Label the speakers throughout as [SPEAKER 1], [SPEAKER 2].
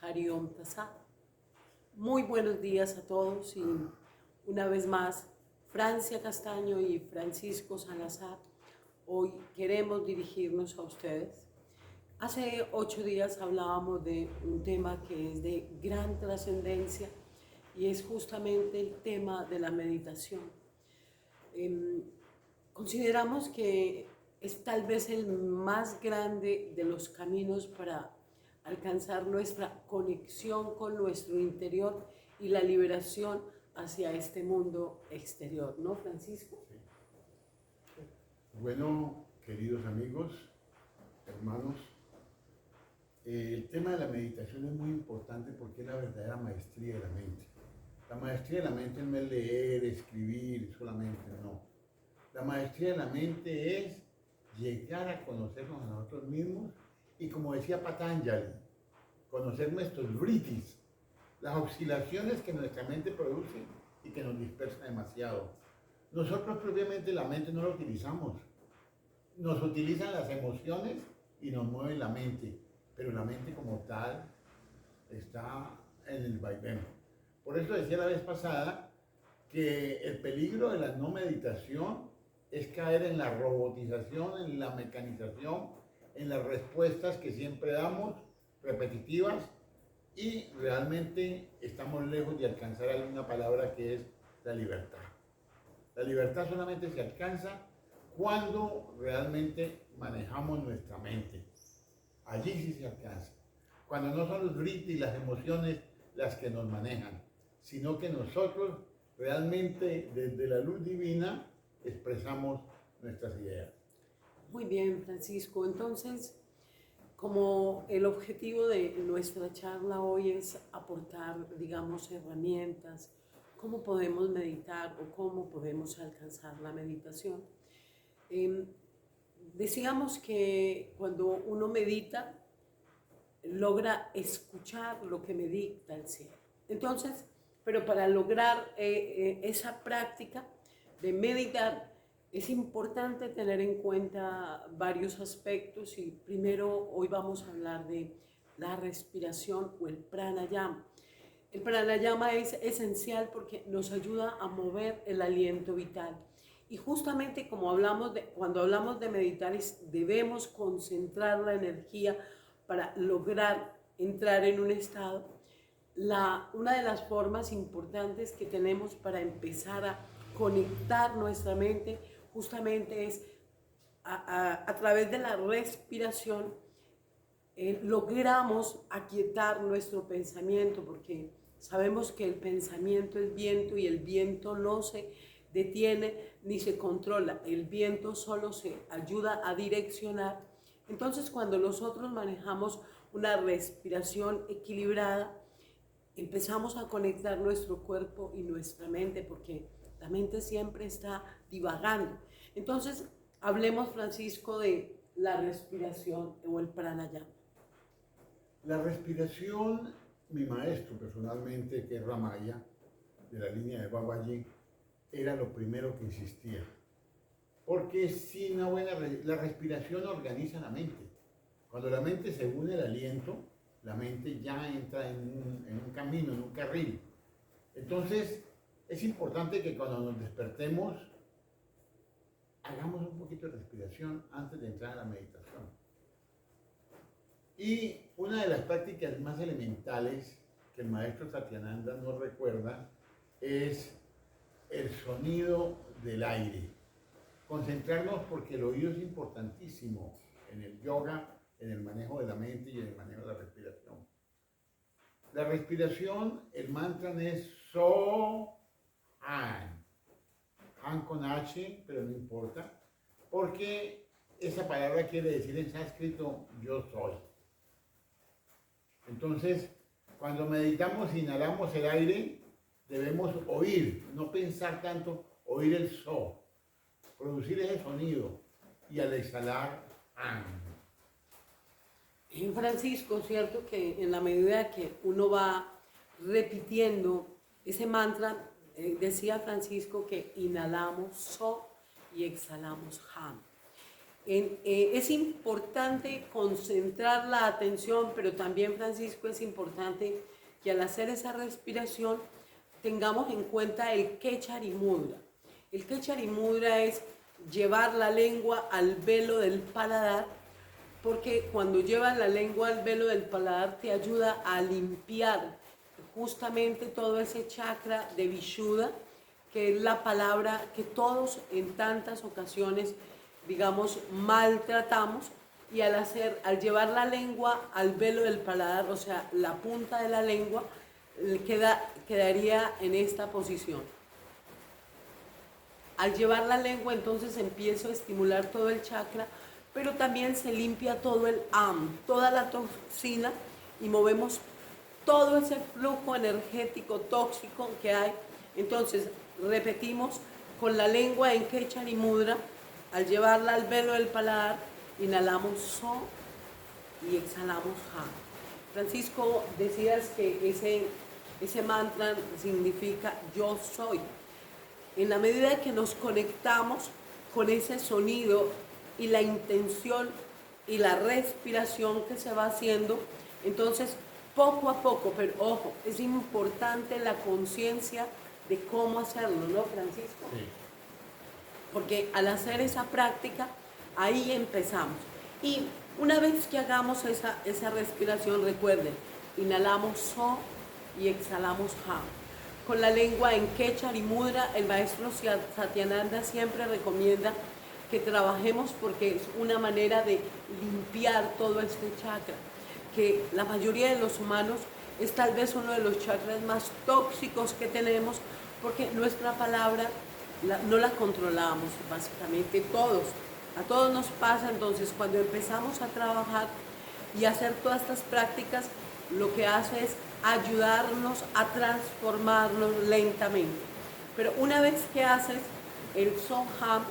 [SPEAKER 1] Hari Om Tassat. Muy buenos días a todos y una vez más Francia Castaño y Francisco Salazar. Hoy queremos dirigirnos a ustedes. Hace 8 días hablábamos de un tema que es de gran trascendencia y es justamente el tema de la meditación. Consideramos que es tal vez el más grande de los caminos para alcanzar nuestra conexión con nuestro interior y la liberación hacia este mundo exterior, ¿no, Francisco?
[SPEAKER 2] Sí. Bueno, queridos amigos, hermanos, el tema de la meditación es muy importante porque es la verdadera maestría de la mente. La maestría de la mente no es leer, escribir solamente, no. La maestría de la mente es llegar a conocernos a nosotros mismos y, como decía Patanjali, conocer nuestros vritis, las oscilaciones que nuestra mente produce y que nos dispersa demasiado. Nosotros propiamente la mente no la utilizamos. Nos utilizan las emociones y nos mueve la mente, pero la mente como tal está en el vaivén. Por eso decía la vez pasada que el peligro de la no meditación es caer en la robotización, en la mecanización, en las respuestas que siempre damos, repetitivas, y realmente estamos lejos de alcanzar alguna palabra que es la libertad. La libertad solamente se alcanza cuando realmente manejamos nuestra mente. Allí sí se alcanza. Cuando no son los gritos y las emociones las que nos manejan, sino que nosotros realmente desde la luz divina expresamos nuestras ideas.
[SPEAKER 1] Muy bien, Francisco. Entonces, como el objetivo de nuestra charla hoy es aportar, digamos, herramientas, cómo podemos meditar o cómo podemos alcanzar la meditación. Decíamos que cuando uno medita, logra escuchar lo que me dicta el cielo. Entonces, pero para lograr esa práctica de meditar, es importante tener en cuenta varios aspectos y primero hoy vamos a hablar de la respiración o el pranayama. El pranayama es esencial porque nos ayuda a mover el aliento vital. Y justamente como cuando hablamos de meditar, debemos concentrar la energía para lograr entrar en un estado. Una de las formas importantes que tenemos para empezar a conectar nuestra mente justamente es a través de la respiración. Logramos aquietar nuestro pensamiento porque sabemos que el pensamiento es viento y el viento no se detiene ni se controla, el viento solo se ayuda a direccionar. Entonces, cuando nosotros manejamos una respiración equilibrada, empezamos a conectar nuestro cuerpo y nuestra mente porque la mente siempre está divagando. Entonces, hablemos, Francisco, de la respiración o el pranayama.
[SPEAKER 2] La respiración, mi maestro personalmente, que es Ramaya, de la línea de Babaji, era lo primero que insistía. Porque sin una buena la respiración organiza la mente. Cuando la mente se une al aliento, la mente ya entra en un camino, en un carril. Entonces, es importante que cuando nos despertemos, hagamos un poquito de respiración antes de entrar a la meditación. Y una de las prácticas más elementales que el maestro Satyananda nos recuerda es el sonido del aire. Concentrarnos porque el oído es importantísimo en el yoga, en el manejo de la mente y en el manejo de la respiración. La respiración, el mantra es So Han. Han con H, pero no importa, porque esa palabra quiere decir en sánscrito yo soy. Entonces, cuando meditamos, inhalamos el aire, debemos oír, no pensar tanto, oír el So, producir ese sonido y al exhalar, an.
[SPEAKER 1] Francisco, cierto que en la medida que uno va repitiendo ese mantra, decía Francisco que inhalamos So y exhalamos Ham. Es importante concentrar la atención, pero también, Francisco, es importante que al hacer esa respiración tengamos en cuenta el Kechari Mudra. El Kechari Mudra es llevar la lengua al velo del paladar, porque cuando llevas la lengua al velo del paladar te ayuda a limpiar justamente todo ese chakra de Vishuddha, que es la palabra que todos en tantas ocasiones, digamos, maltratamos, y al llevar la lengua al velo del paladar, o sea, la punta de la lengua, quedaría en esta posición. Al llevar la lengua, entonces empiezo a estimular todo el chakra, pero también se limpia todo el toda la toxina, y movemos todo ese flujo energético tóxico que hay. Entonces, repetimos con la lengua en Kechari Mudra, al llevarla al velo del paladar, inhalamos So y exhalamos Ha. Francisco, decías que ese mantra significa yo soy. En la medida que nos conectamos con ese sonido y la intención y la respiración que se va haciendo, entonces poco a poco, pero ojo, es importante la conciencia de cómo hacerlo, ¿no, Francisco?
[SPEAKER 2] Sí.
[SPEAKER 1] Porque al hacer esa práctica, ahí empezamos. Y una vez que hagamos esa respiración, recuerden, inhalamos So y exhalamos Ha. Con la lengua en Kechari Mudra, el maestro Satyananda siempre recomienda que trabajemos, porque es una manera de limpiar todo este chakra, que la mayoría de los humanos es tal vez uno de los chakras más tóxicos que tenemos, porque nuestra palabra no la controlamos, básicamente todos. A todos nos pasa. Entonces, cuando empezamos a trabajar y hacer todas estas prácticas, lo que hace es ayudarnos a transformarnos lentamente. Pero una vez que haces el Soham,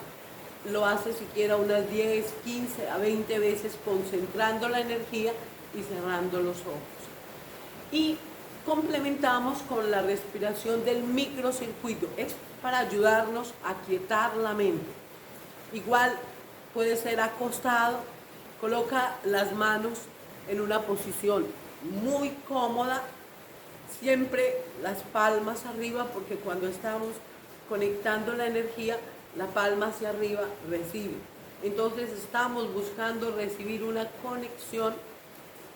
[SPEAKER 1] lo haces siquiera unas 10, 15 a 20 veces, concentrando la energía y cerrando los ojos. Y complementamos con la respiración del microcircuito. Es para ayudarnos a quietar la mente. Igual puede ser acostado. Coloca las manos en una posición muy cómoda, siempre las palmas arriba, porque cuando estamos conectando la energía, la palma hacia arriba recibe. Entonces estamos buscando recibir una conexión.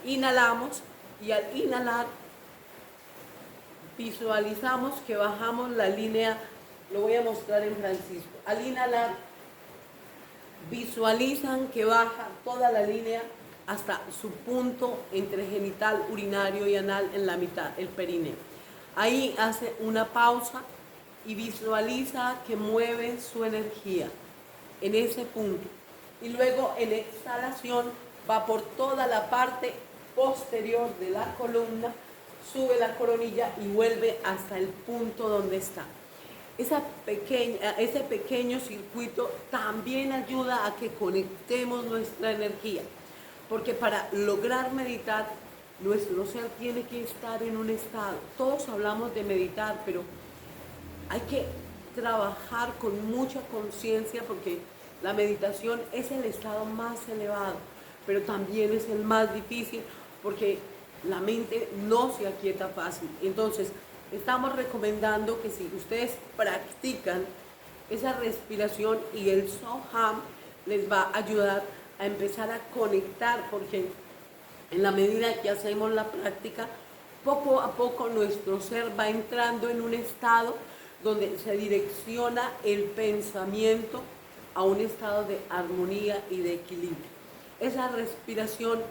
[SPEAKER 1] Inhalamos, y al inhalar visualizamos que bajamos la línea. Lo voy a mostrar en Francisco. Al inhalar visualizan que baja toda la línea hasta su punto entre genital, urinario y anal, en la mitad, el perineo. Ahí hace una pausa y visualiza que mueve su energía en ese punto. Y luego en exhalación va por toda la parte posterior de la columna, sube la coronilla y vuelve hasta el punto donde está. Ese pequeño circuito también ayuda a que conectemos nuestra energía, porque para lograr meditar, nuestro ser tiene que estar en un estado. Todos hablamos de meditar, pero hay que trabajar con mucha conciencia, porque la meditación es el estado más elevado, pero también es el más difícil, porque la mente no se aquieta fácil. Entonces, estamos recomendando que si ustedes practican esa respiración y el Soham, les va a ayudar a empezar a conectar, porque en la medida que hacemos la práctica, poco a poco nuestro ser va entrando en un estado donde se direcciona el pensamiento a un estado de armonía y de equilibrio. Esa respiración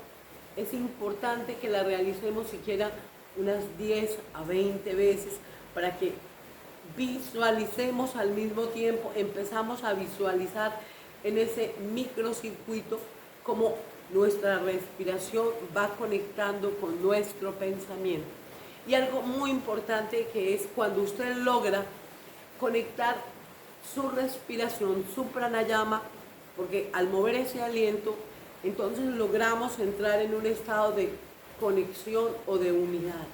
[SPEAKER 1] es importante que la realicemos siquiera unas 10 a 20 veces, para que visualicemos al mismo tiempo, empezamos a visualizar en ese microcircuito como nuestra respiración va conectando con nuestro pensamiento. Y algo muy importante, que es cuando usted logra conectar su respiración, su pranayama, porque al mover ese aliento, entonces logramos entrar en un estado de conexión o de unidad.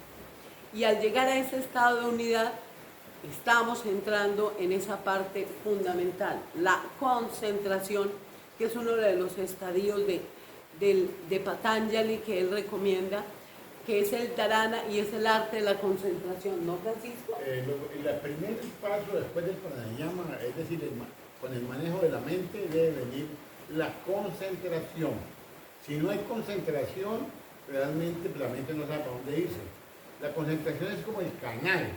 [SPEAKER 1] Y al llegar a ese estado de unidad, estamos entrando en esa parte fundamental, la concentración, que es uno de los estadios de Patanjali que él recomienda, que es el dharana y es el arte de la concentración, ¿no, Francisco?
[SPEAKER 2] El primer paso después del pranayama, es decir, con el manejo de la mente, debe venir la concentración. Si no hay concentración, realmente la mente no sabe para dónde irse. La concentración es como el canal,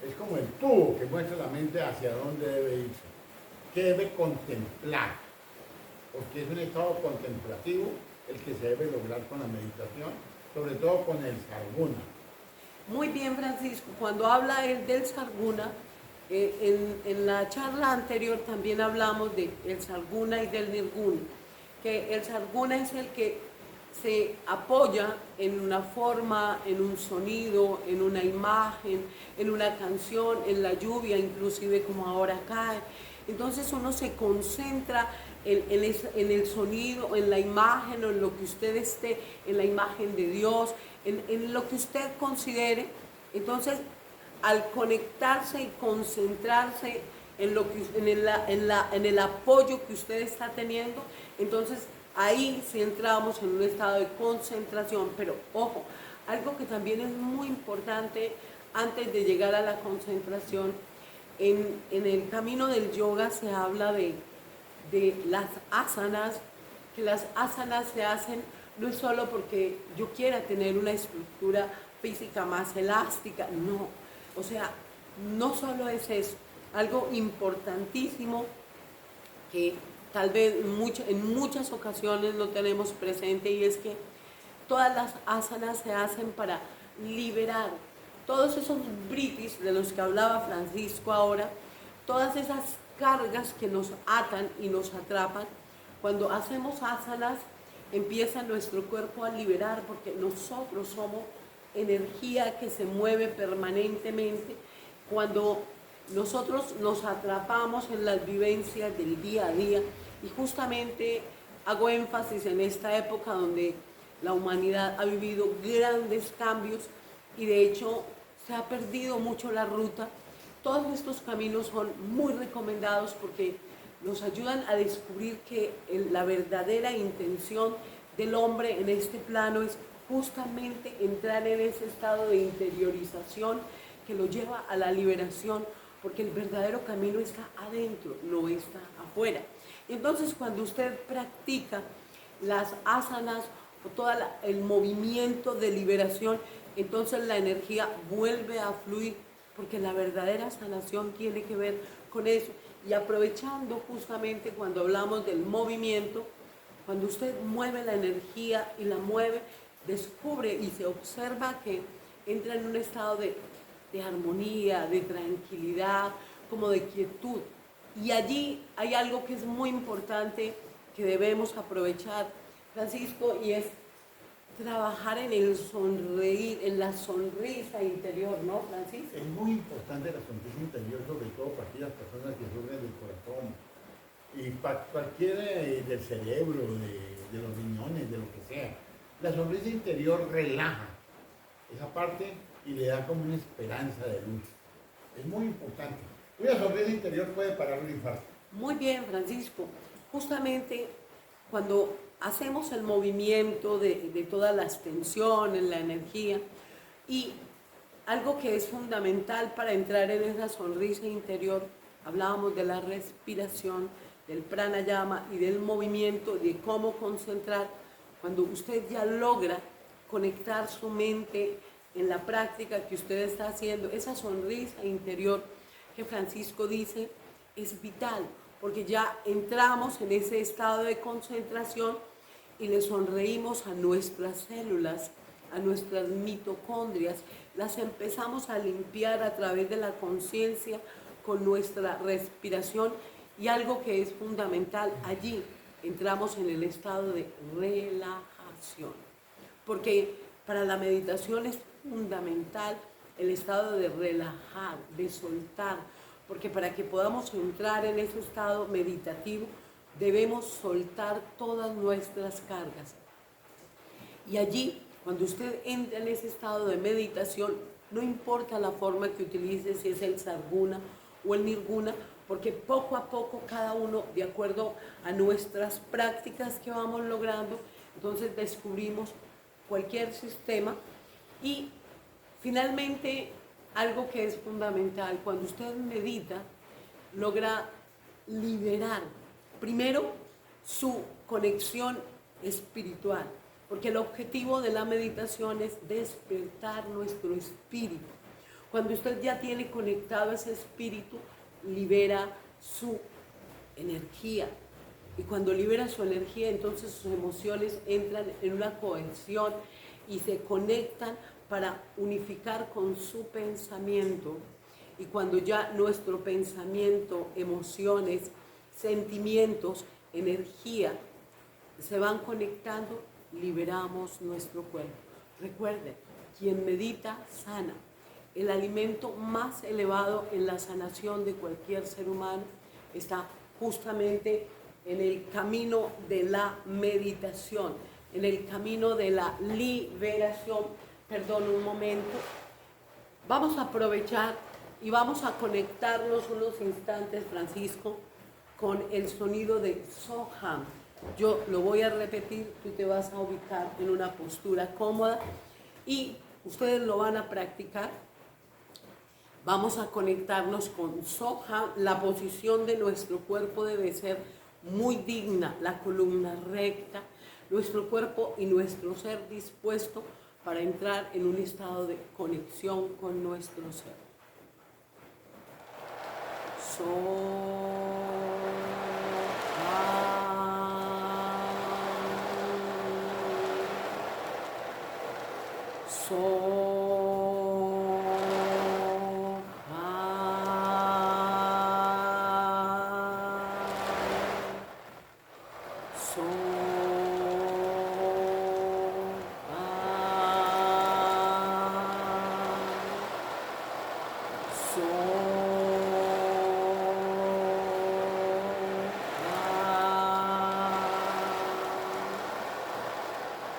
[SPEAKER 2] es como el tubo que muestra la mente hacia dónde debe irse, que debe contemplar, porque es un estado contemplativo el que se debe lograr con la meditación, sobre todo con el sarguna.
[SPEAKER 1] Muy bien, Francisco. Cuando habla él del sarguna, en la charla anterior también hablamos del sarguna y del nirguna, que el sarguna es el que se apoya en una forma, en un sonido, en una imagen, en una canción, en la lluvia, inclusive como ahora cae. Entonces uno se concentra en el sonido, en la imagen, o en lo que usted esté, en la imagen de Dios, en lo que usted considere. Entonces, al conectarse y concentrarse en, lo que, en el apoyo que usted está teniendo, entonces ahí sí entramos en un estado de concentración. Pero ojo, algo que también es muy importante antes de llegar a la concentración, en el camino del yoga se habla de las asanas, que las asanas se hacen no es solo porque yo quiera tener una estructura física más elástica, no, o sea, no solo es eso, algo importantísimo que tal vez en muchas ocasiones no tenemos presente, y es que todas las asanas se hacen para liberar todos esos britis de los que hablaba Francisco ahora, todas esas cargas que nos atan y nos atrapan. Cuando hacemos asanas, empieza nuestro cuerpo a liberar, porque nosotros somos energía que se mueve permanentemente. Cuando nosotros nos atrapamos en las vivencias del día a día, y justamente hago énfasis en esta época donde la humanidad ha vivido grandes cambios y de hecho se ha perdido mucho la ruta. Todos estos caminos son muy recomendados porque nos ayudan a descubrir que la verdadera intención del hombre en este plano es justamente entrar en ese estado de interiorización que lo lleva a la liberación, porque el verdadero camino está adentro, no está afuera. Entonces, cuando usted practica las asanas o todo el movimiento de liberación, entonces la energía vuelve a fluir, porque la verdadera sanación tiene que ver con eso. Y aprovechando justamente cuando hablamos del movimiento, cuando usted mueve la energía y la mueve, descubre y se observa que entra en un estado de armonía, de tranquilidad, como de quietud. Y allí hay algo que es muy importante que debemos aprovechar, Francisco, y es trabajar en el sonreír, en la sonrisa interior, ¿no, Francisco?
[SPEAKER 2] Es muy importante la sonrisa interior, sobre todo para aquellas personas que sufren del corazón y para cualquiera del cerebro, de los riñones, de lo que sea. La sonrisa interior relaja esa parte y le da como una esperanza de luz. Es muy importante. Una sonrisa interior puede parar un infarto.
[SPEAKER 1] Muy bien, Francisco. Justamente cuando hacemos el movimiento de todas las tensiones, la energía, y algo que es fundamental para entrar en esa sonrisa interior, hablábamos de la respiración, del pranayama y del movimiento, de cómo concentrar. Cuando usted ya logra conectar su mente en la práctica que usted está haciendo, esa sonrisa interior que Francisco dice es vital, porque ya entramos en ese estado de concentración y le sonreímos a nuestras células, a nuestras mitocondrias, las empezamos a limpiar a través de la conciencia con nuestra respiración, y algo que es fundamental, allí entramos en el estado de relajación, porque para la meditación es fundamental el estado de relajar, de soltar, porque para que podamos entrar en ese estado meditativo debemos soltar todas nuestras cargas. Y allí, cuando usted entra en ese estado de meditación, no importa la forma que utilice, si es el sarguna o el nirguna, porque poco a poco cada uno, de acuerdo a nuestras prácticas que vamos logrando, entonces descubrimos cualquier sistema. Y finalmente, algo que es fundamental, cuando usted medita, logra liberar primero su conexión espiritual, porque el objetivo de la meditación es despertar nuestro espíritu. Cuando usted ya tiene conectado ese espíritu, libera su energía. Y cuando libera su energía, entonces sus emociones entran en una cohesión y se conectan para unificar con su pensamiento. Y cuando ya nuestro pensamiento, emociones, sentimientos, energía se van conectando, liberamos nuestro cuerpo. Recuerden, quien medita sana. El alimento más elevado en la sanación de cualquier ser humano está justamente en el camino de la meditación, en el camino de la liberación. Perdón un momento. Vamos a aprovechar y vamos a conectarnos unos instantes, Francisco, con el sonido de Soham. Yo lo voy a repetir, tú te vas a ubicar en una postura cómoda y ustedes lo van a practicar. Vamos a conectarnos con Soham. La posición de nuestro cuerpo debe ser muy digna, la columna recta, nuestro cuerpo y nuestro ser dispuesto para entrar en un estado de conexión con nuestro ser.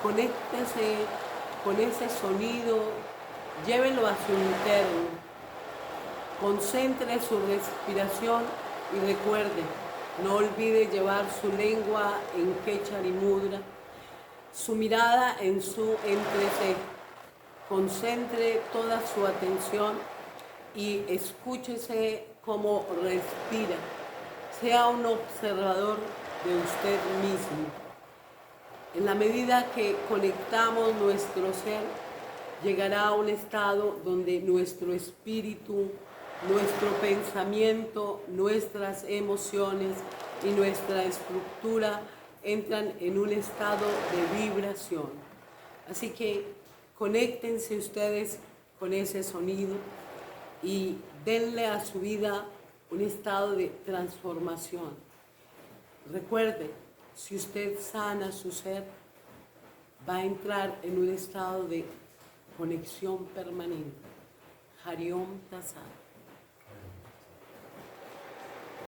[SPEAKER 1] Conéctese con ese sonido, llévelo a su interno, concentre su respiración y recuerde, no olvide llevar su lengua en Kechari Mudra, su mirada en su entrecejo. Concentre toda su atención y escúchese cómo respira. Sea un observador de usted mismo. En la medida que conectamos nuestro ser, llegará a un estado donde nuestro espíritu, nuestro pensamiento, nuestras emociones y nuestra estructura entran en un estado de vibración. Así que conéctense ustedes con ese sonido y denle a su vida un estado de transformación. Recuerde, si usted sana su ser, va a entrar en un estado de conexión permanente. Hariom Tassat.